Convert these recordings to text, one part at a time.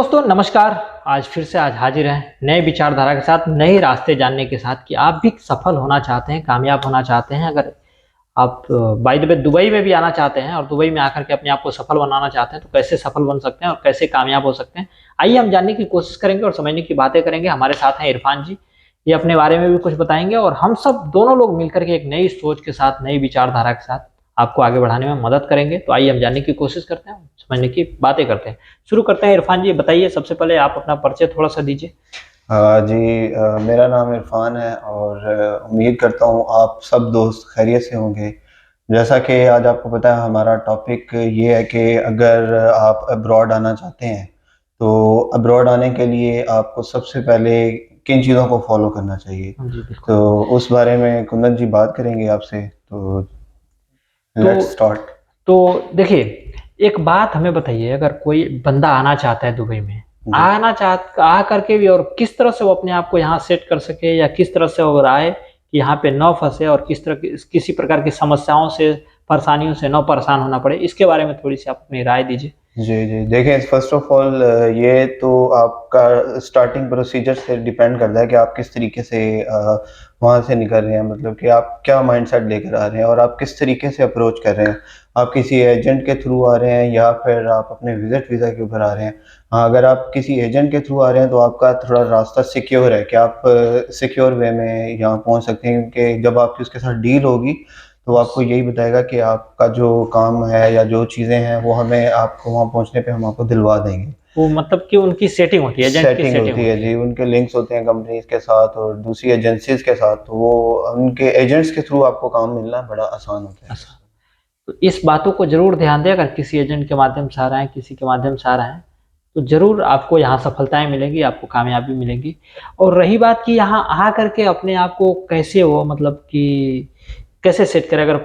दोस्तों नमस्कार। आज फिर से आज हाजिर हैं नए विचारधारा के साथ, नए रास्ते जानने के साथ कि आप भी सफल होना चाहते हैं, कामयाब होना चाहते हैं। अगर आप बाय द वे दुबई में भी आना चाहते हैं और दुबई में आकर के अपने आप को सफल बनाना चाहते हैं, तो कैसे सफल बन सकते हैं और कैसे कामयाब हो सकते हैं, आइए हम जानने की कोशिश करेंगे और समझने की बातें करेंगे। हमारे साथ हैं इरफान जी, ये अपने बारे में भी कुछ बताएंगे और हम सब दोनों लोग मिलकर के एक नई सोच के साथ, नई विचारधारा के साथ आपको आगे बढ़ाने में मदद करेंगे। तो आइए हम जानने की कोशिश करते हैं, समझने की बातें करते हैं। शुरू करते हैं। इरफान जी बताइए, सबसे पहले आप अपना परिचय थोड़ा सा दीजिए। जी, मेरा नाम इरफान है और उम्मीद करता हूँ आप सब दोस्त खैरियत से होंगे। जैसा कि आज आपको पता है हमारा टॉपिक ये है कि अगर आप अब्रॉड आना चाहते हैं तो अब्रॉड आने के लिए आपको सबसे पहले किन चीज़ों को फॉलो करना चाहिए। जी बिल्कुल। तो उस बारे में कुंदन जी बात करेंगे आपसे, तो तो लेट्स स्टार्ट। तो देखिए, एक बात हमें बताइए, अगर कोई बंदा आना चाहता है दुबई में, जी। आ करके भी, और किस तरह से वो अपने आप को यहाँ सेट कर सके, या किस तरह से वो आए कि यहाँ पे न फंसे और किस तरह की किसी प्रकार की समस्याओं से, परेशानियों से न परेशान होना पड़े, इसके बारे में थोड़ी सी आप अपनी राय दीजिए। जी, जी। देखिए, फ़र्स्ट ऑफ़ ऑल ये तो आपका स्टार्टिंग प्रोसीजर से डिपेंड करता है कि आप किस तरीके से वहाँ से निकल रहे हैं। मतलब कि आप क्या माइंडसेट लेकर आ रहे हैं और आप किस तरीके से अप्रोच कर रहे हैं। आप किसी एजेंट के थ्रू आ रहे हैं या फिर आप अपने विज़िट वीज़ा के ऊपर आ रहे हैं। हाँ, अगर आप किसी एजेंट के थ्रू आ रहे हैं तो आपका थोड़ा रास्ता सिक्योर है कि आप सिक्योर वे में यहाँ पहुँच सकते हैं, क्योंकि जब आपकी उसके साथ डील होगी तो आपको यही बताएगा कि आपका जो काम है या जो चीज़ें हैं वो हमें आपको वहाँ पहुँचने पे हम आपको दिलवा देंगे। वो मतलब कि उनकी सेटिंग होती है, एजेंट की सेटिंग सेटिंग होती है होती है। जी, उनके लिंक्स होते हैं कंपनीज़ के साथ और दूसरी एजेंसीज़ के साथ, तो वो उनके एजेंट्स के थ्रू आपको काम मिलना बड़ा आसान होता है। अच्छा, तो इस बातों को ज़रूर ध्यान दें। अगर किसी एजेंट के माध्यम से आ रहे हैं, किसी के माध्यम से आ रहे हैं, तो ज़रूर आपको यहाँ सफलताएँ मिलेंगी, आपको कामयाबी मिलेगी। और रही बात कि यहाँ आ कर के अपने आप को कैसे वो, मतलब कि कैसे सेट करें। अगर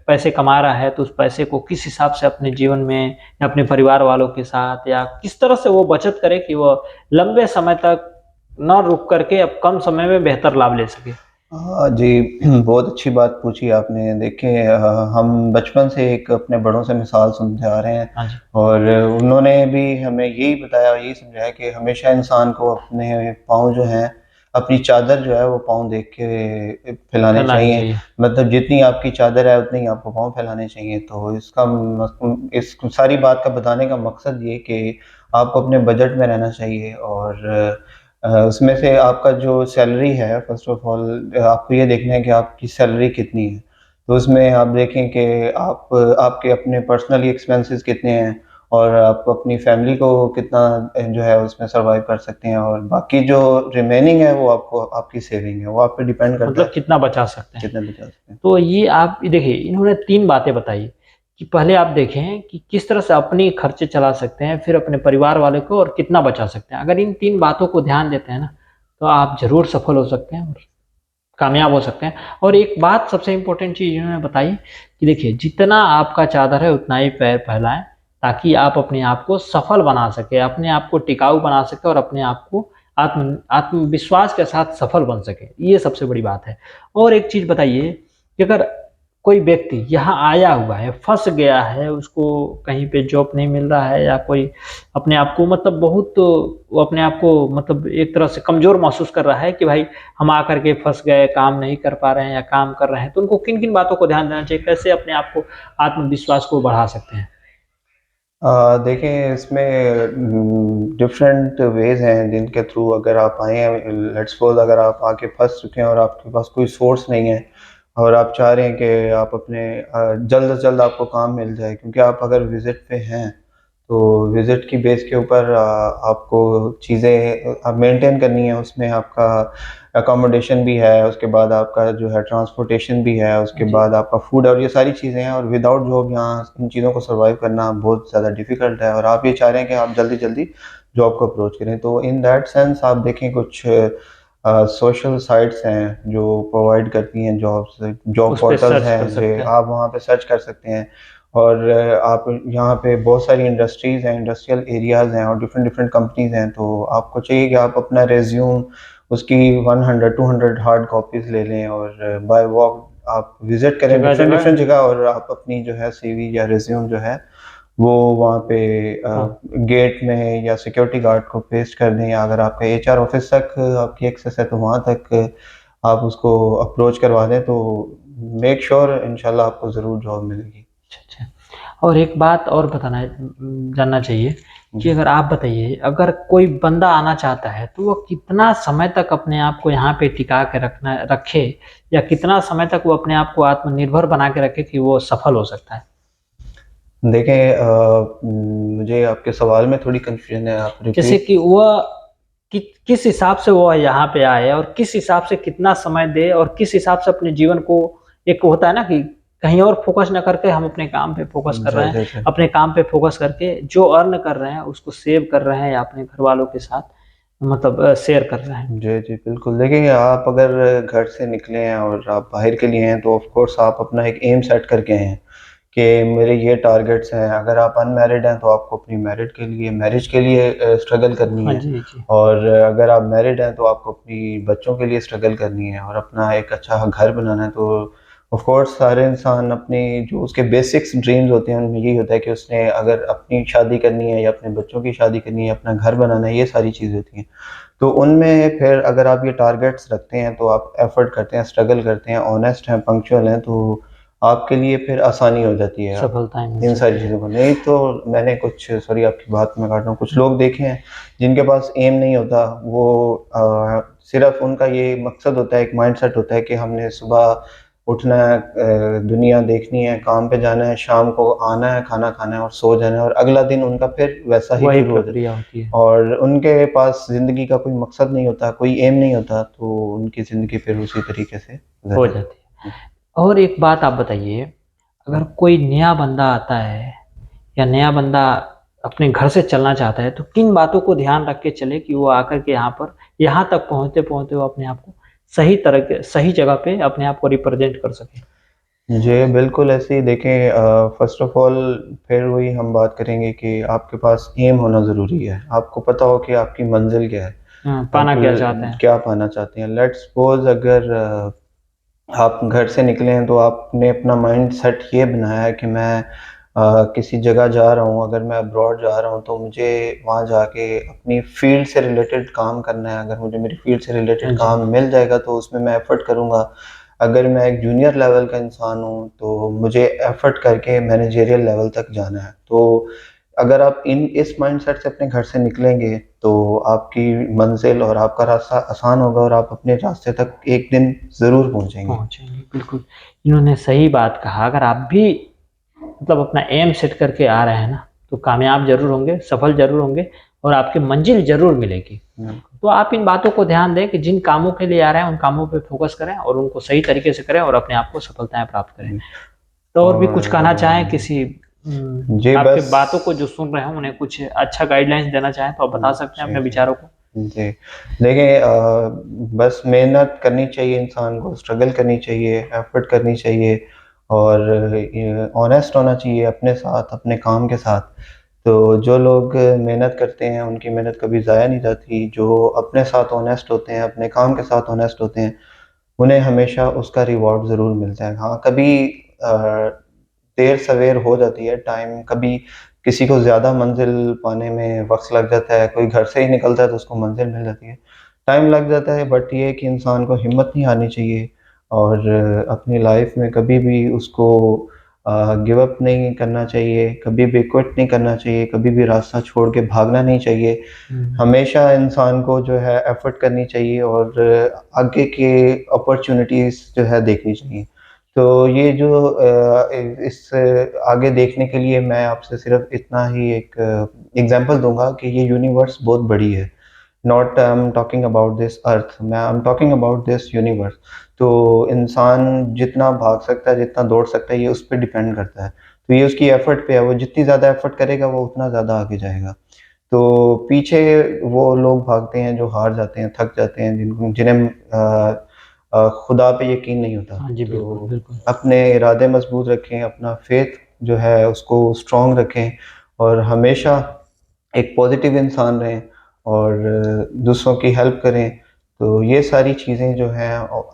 पैसे कमा रहा है तो उस पैसे को किस हिसाब से अपने जीवन में या अपने परिवार वालों के साथ, या किस तरह से वो बचत करे कि वो लंबे समय तक ना रुक करके अब कम समय में बेहतर लाभ ले सके। जी, बहुत अच्छी बात पूछी आपने। देखिए, हम बचपन से एक अपने बड़ों से मिसाल सुनते आ रहे हैं हाँ जी। और उन्होंने भी हमें यही बताया, यही समझाया कि हमेशा इंसान को अपने पाँव जो हैं, अपनी चादर जो है वो पाँव देख के फैलाने फैलानी चाहिए। चाहिए। मतलब जितनी आपकी चादर है उतने ही आपको पाँव फैलाने चाहिए। तो इसका इस सारी बात का बताने का मकसद ये कि आपको अपने बजट में रहना चाहिए और उसमें से आपका जो सैलरी है, फ़र्स्ट ऑफ़ ऑल आपको ये देखना है कि आपकी सैलरी कितनी है। तो उसमें आप देखें कि आप आपके अपने पर्सनली एक्सपेंसेस कितने हैं और आप अपनी फैमिली को कितना जो है उसमें सर्वाइव कर सकते हैं, और बाकी जो रिमेनिंग है वो आपको आपकी सेविंग है, वो आप पे डिपेंड करता मतलब है कितना बचा सकते हैं। कितने बचा सकते हैं। तो ये आप देखिए, इन्होंने 3 बातें बताई कि पहले आप देखें कि किस तरह से अपनी खर्चे चला सकते हैं, फिर अपने परिवार वाले को, और कितना बचा सकते हैं। अगर इन 3 बातों को ध्यान देते हैं ना, तो आप ज़रूर सफल हो सकते हैं और कामयाब हो सकते हैं। और एक बात सबसे इम्पोर्टेंट चीज़ इन्होंने बताई कि देखिए, जितना आपका चादर है उतना ही पैर फैलाएँ, ताकि आप अपने आप को सफल बना सकें, अपने आप को टिकाऊ बना सकें और अपने आप को आत्मविश्वास के साथ सफल बन सकें। ये सबसे बड़ी बात है। और एक चीज़ बताइए कि अगर कोई व्यक्ति यहाँ आया हुआ है, फँस गया है, उसको कहीं पे जॉब नहीं मिल रहा है, या कोई अपने आप को, मतलब बहुत वो अपने आप को, मतलब एक तरह से कमज़ोर महसूस कर रहा है कि भाई हम आकर के फँस गए, काम नहीं कर पा रहे हैं या काम कर रहे हैं, तो उनको किन-किन बातों को ध्यान देना चाहिए? कैसे अपने आप को, आत्मविश्वास को बढ़ा सकते हैं? देखिए, इसमें डिफरेंट वेज़ हैं जिनके थ्रू अगर आप आए हैं। लेट्स सपोज़ अगर आप आके फँस चुके हैं और आपके पास कोई सोर्स नहीं है और आप चाह रहे हैं कि आप अपने जल्द से जल्द आपको काम मिल जाए, क्योंकि आप अगर विज़िट पे हैं तो विज़िट की बेस के ऊपर आपको चीज़ें मेंटेन करनी है। उसमें आपका अकोमोडेशन भी है, उसके बाद आपका जो है ट्रांसपोर्टेशन भी है, उसके जी। बाद आपका फूड और ये सारी चीज़ें हैं, और विदाउट जॉब यहाँ इन चीज़ों को सर्वाइव करना बहुत ज़्यादा डिफ़िकल्ट है और आप ये चाह रहे हैं कि आप जल्दी-जल्दी जॉब को अप्रोच करें। तो इन दैट सेंस आप देखें, कुछ सोशल साइट्स हैं जो प्रोवाइड करती हैं जॉब्स, जॉब उस पे पोर्टल्स सर्च कर हैं जो सकते हैं। आप वहाँ पे सर्च कर सकते हैं। और आप यहाँ पे बहुत सारी इंडस्ट्रीज़ हैं, इंडस्ट्रियल एरियाज़ हैं और डिफरेंट डिफरेंट कंपनीज़ हैं। तो आपको चाहिए कि आप अपना रिज़्यूम उसकी 100-200 हार्ड कॉपीज़ ले लें और बाय वॉक आप विज़िट करें डिफरेंट जगह-जगह। डिफरेंट जगह, और आप अपनी जो है सीवी या रिज़्यूम जो है वो वहाँ पे हाँ, गेट में या सिक्योरिटी गार्ड को पेस्ट कर दें, या अगर आपका एचआर ऑफिस तक आपकी एक्सेस है तो वहाँ तक आप उसको अप्रोच करवा दें, तो मेक श्योर इंशाल्लाह आपको ज़रूर जॉब मिलेगी। अच्छा, अच्छा। और एक बात और जानना चाहिए कि जी। अगर आप बताइए, अगर कोई बंदा आना चाहता है, तो वो कितना समय तक अपने आप को यहाँ पे टिका के रखे या कितना समय तक वो अपने आप को आत्मनिर्भर बना के रखे कि वो सफल हो सकता है? देखें, मुझे आपके सवाल में थोड़ी कन्फ्यूजन है, आप जैसे रिपीट। कि वह किस हिसाब से वो यहाँ पे आए और किस हिसाब से कितना समय दे और किस हिसाब से अपने जीवन को, एक होता है ना कि कहीं और फ़ोकस ना करके हम अपने काम पे फ़ोकस कर रहे जी, हैं, जी, जी। अपने काम पे फ़ोकस करके जो अर्न कर रहे हैं उसको सेव कर रहे हैं या अपने घरवालों के साथ मतलब शेयर कर रहे हैं। जी, जी, बिल्कुल। देखिए, आप अगर घर से निकले हैं और आप बाहर के लिए हैं, तो ऑफ़ कोर्स आप अपना एक एम सेट करके आए हैं कि मेरे ये टारगेट्स हैं। अगर आप अनमैरिड हैं, तो आपको अपनी मैरिज के लिए स्ट्रगल करनी हाँ है, जी, जी। और अगर आप मैरिड हैं, तो आपको अपनी बच्चों के लिए स्ट्रगल करनी है और अपना एक अच्छा घर बनाना है। तो ऑफ़ कोर्स सारे इंसान अपनी जो उसके बेसिक्स ड्रीम्स होते हैं, उनमें यही होता है कि उसने अगर अपनी शादी करनी है या अपने बच्चों की शादी करनी है, अपना घर बनाना है, ये सारी चीज़ें होती हैं। तो उनमें फिर अगर आप ये टारगेट्स रखते हैं, तो आप एफ़र्ट करते हैं, स्ट्रगल करते हैं, ऑनेस्ट हैं, पंक्चुअल हैं, तो आपके लिए फिर आसानी हो जाती है सफलताएँ मिल इन सारी सकती चीज़ों हैं। को। नहीं तो मैंने कुछ, सॉरी आपकी बात मैं काट रहा हूँ, कुछ लोग देखे हैं जिनके पास एम नहीं होता, वो सिर्फ़ उनका ये मकसद होता है, एक माइंडसेट होता है कि हमने सुबह उठना है, दुनिया देखनी है, काम पे जाना है, शाम को आना है, खाना खाना है और सो जाना है, और अगला दिन उनका फिर वैसा ही वही शुरू हो जाता प्रक्रिया होती है। है। और उनके पास ज़िंदगी का कोई मकसद नहीं होता, कोई एम नहीं होता, तो उनकी ज़िंदगी फिर उसी तरीके से गुज़र हो जाती जाती है। है। और एक बात आप बताइए, अगर कोई नया बंदा आता है या नया बंदा अपने घर से चलना चाहता है, तो किन बातों को ध्यान रख के चले कि वो आकर के यहाँ तक पहुँचते-पहुँचते वो अपने आप को सही जगह पे अपने आप को रिप्रेज़ेंट कर सके? जी, बिल्कुल ऐसे ही देखें, फ़र्स्ट ऑफ़ ऑल फिर वही हम बात करेंगे कि आपके पास एम होना ज़रूरी है। आपको पता हो कि आपकी मंज़िल क्या है, पाना आप क्या चाहते हैं? क्या पाना चाहते हैं। लेट्स सपोज़ अगर आप घर से निकले हैं, तो आपने अपना माइंडसेट ये बनाया है कि मैं किसी जगह जा रहा हूँ, अगर मैं अब्रॉड जा रहा हूँ, तो मुझे वहाँ जाके अपनी फ़ील्ड से रिलेटेड काम करना है। अगर मुझे मेरी फ़ील्ड से रिलेटेड हाँ जी। काम मिल जाएगा, तो उसमें मैं एफ़र्ट करूँगा। अगर मैं एक जूनियर लेवल का इंसान हूँ, तो मुझे एफ़र्ट करके मैनेजरियल लेवल तक जाना है। तो अगर आप इस माइंडसेट से अपने घर से निकलेंगे, तो आपकी मंज़िल और आपका रास्ता आसान होगा और आप अपने रास्ते तक एक दिन ज़रूर पहुँचेंगे। पहुँचेंगे, बिल्कुल। इन्होंने सही बात कहा, अगर आप भी मतलब अपना एम सेट करके आ रहे हैं ना, तो कामयाब ज़रूर होंगे, सफल ज़रूर होंगे और आपकी मंज़िल ज़रूर मिलेगी। बिल्कुल। तो आप इन बातों को ध्यान दें कि जिन कामों के लिए आ रहे हैं, उन कामों पे फ़ोकस करें और उनको सही तरीके से करें और अपने आप को सफलताएँ प्राप्त करें। जी, तो और भी कुछ और कहना चाहें जी आपके बस बातों को जो सुन रहे हैं, उन्हें कुछ अच्छा गाइडलाइंस देना चाहें, तो आप बता सकते हैं जी, अपने जी। विचारों को? जी। देखिए, बस मेहनत करनी चाहिए इंसान को, स्ट्रगल करनी चाहिए, एफ़र्ट करनी चाहिए, और ऑनेस्ट होना चाहिए अपने साथ, अपने काम के साथ। तो जो लोग मेहनत करते हैं, उनकी मेहनत कभी ज़ाया नहीं जाती। जो अपने साथ ऑनेस्ट होते हैं, अपने काम के साथ ऑनेस्ट होते हैं, उन्हें हमेशा उसका रिवॉर्ड ज़रूर मिलता है। हाँ, कभी अ, देर-सवेर हो जाती है, टाइम कभी किसी को ज़्यादा मंज़िल पाने में वक़्त लग जाता है, कोई घर से ही निकलता है तो उसको मंज़िल मिल जाती है। टाइम लग जाता है, बट ये है कि इंसान को हिम्मत नहीं हारनी चाहिए, और अपनी लाइफ़ में कभी भी उसको गिव अप नहीं करना चाहिए, कभी भी क्विट नहीं करना चाहिए, कभी भी रास्ता छोड़ के भागना नहीं चाहिए। हुँ। हमेशा इंसान को जो है एफ़र्ट करनी चाहिए, और आगे के अपॉर्च्युनिटीज़ जो है देखनी चाहिए। तो ये जो इस आगे देखने के लिए मैं आपसे सिर्फ़ इतना ही एक एग्ज़ाम्पल दूँगा कि ये यूनिवर्स बहुत बड़ी है। Not I am talking about this earth, मैं I am talking about this universe. तो इंसान जितना भाग सकता है, जितना दौड़ सकता है, ये उस पे डिपेंड करता है। तो ये उसकी एफ़र्ट पे है, वो जितनी ज़्यादा एफ़र्ट करेगा, वो उतना ज़्यादा आगे जाएगा। तो पीछे वो लोग भागते हैं जो हार जाते हैं, थक जाते हैं, जिन्हें खुदा पे यकीन नहीं होता। हाँ जी, बिल्कुल, तो बिल्कुल। अपने इरादे मज़बूत रखें, अपना फ़ेथ जो है उसको स्ट्रॉन्ग रखें, और हमेशा एक पॉज़िटिव इंसान रहें, और दूसरों की हेल्प करें। तो ये सारी चीज़ें जो हैं,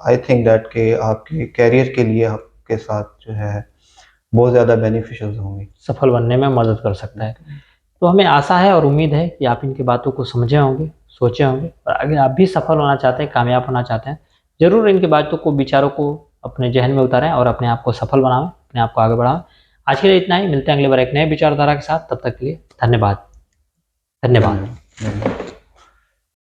आई थिंक दैट कि आपके करियर के लिए आपके साथ जो है बहुत ज़्यादा बेनिफिशियल होंगी, सफल बनने में मदद कर सकता है। तो हमें आशा है और उम्मीद है कि आप इनकी बातों को समझे होंगे, सोचे होंगे, और अगर आप भी सफल होना चाहते हैं, कामयाब होना चाहते हैं, ज़रूर इनकी बातों को, विचारों को अपने ज़हन में उतारें और अपने आप को सफल बनाएँ, अपने आप को आगे बढ़ाएँ। आज के लिए इतना ही, मिलते हैं अगली बार एक नए विचारधारा के साथ, तब तक के लिए धन्यवाद। धन्यवाद। धन्यवाद।